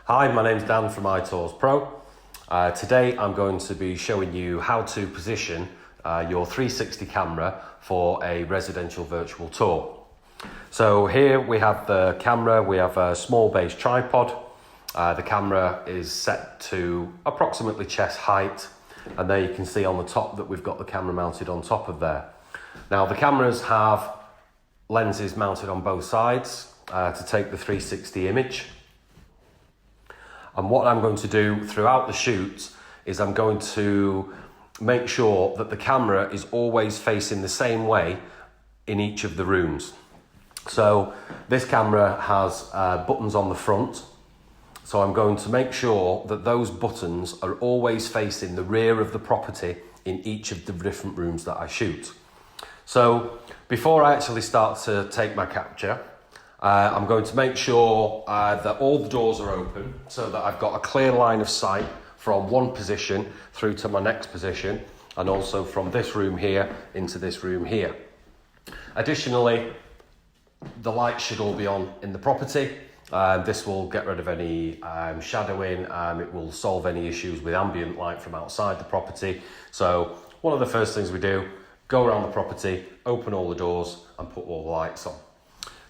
Hi, my name's Dan from iTours Pro. Today I'm going to be showing you how to position your 360 camera for a residential virtual tour. So here we have the camera, we have a small base tripod. The camera is set to approximately chest height, and there you can see on the top that we've got the camera mounted on top of there. Now the cameras have lenses mounted on both sides to take the 360 image. And what I'm going to do throughout the shoot is I'm going to make sure that the camera is always facing the same way in each of the rooms. So this camera has buttons on the front. So I'm going to make sure that those buttons are always facing the rear of the property in each of the different rooms that I shoot. So before I actually start to take my capture, I'm going to make sure that all the doors are open so that I've got a clear line of sight from one position through to my next position, and also from this room here into this room here. Additionally, the lights should all be on in the property. This will get rid of any shadowing. It will solve any issues with ambient light from outside the property. So one of the first things we do, go around the property, open all the doors and put all the lights on.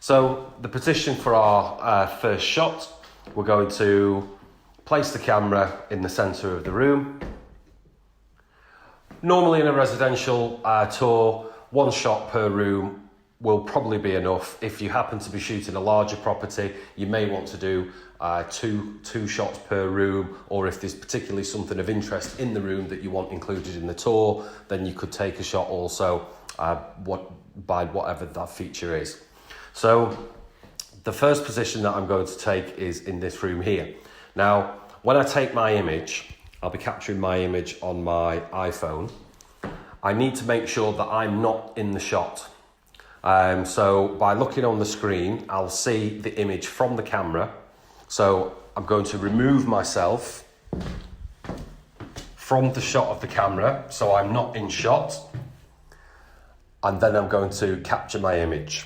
So the position for our first shot, we're going to place the camera in the centre of the room. Normally in a residential tour, one shot per room will probably be enough. If you happen to be shooting a larger property, you may want to do two shots per room, or if there's particularly something of interest in the room that you want included in the tour, then you could take a shot also by whatever that feature is. So the first position that I'm going to take is in this room here. Now, when I take my image, I'll be capturing my image on my iPhone. I need to make sure that I'm not in the shot. So by looking on the screen, I'll see the image from the camera. So I'm going to remove myself from the shot of the camera so I'm not in shot. And then I'm going to capture my image.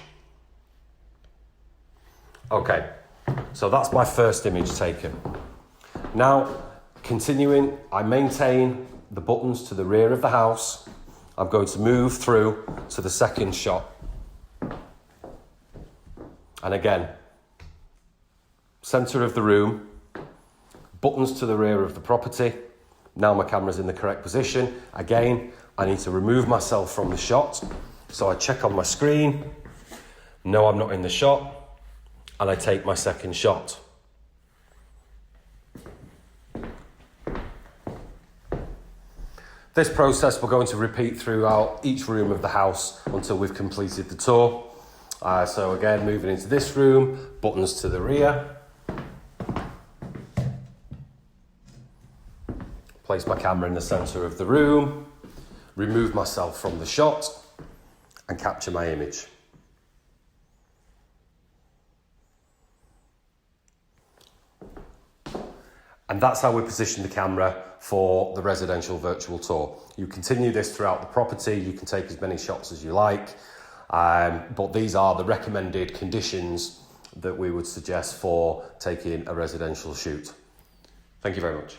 Okay, so that's my first image taken. Now, continuing, I maintain the buttons to the rear of the house. I'm going to move through to the second shot. And again, centre of the room, buttons to the rear of the property. Now my camera's in the correct position. Again, I need to remove myself from the shot. So I check on my screen. No, I'm not in the shot. And I take my second shot. This process we're going to repeat throughout each room of the house until we've completed the tour. So again, moving into this room, buttons to the rear. Place my camera in the centre of the room, remove myself from the shot and capture my image. And that's how we position the camera for the residential virtual tour. You continue this throughout the property, you can take as many shots as you like, but these are the recommended conditions that we would suggest for taking a residential shoot. Thank you very much.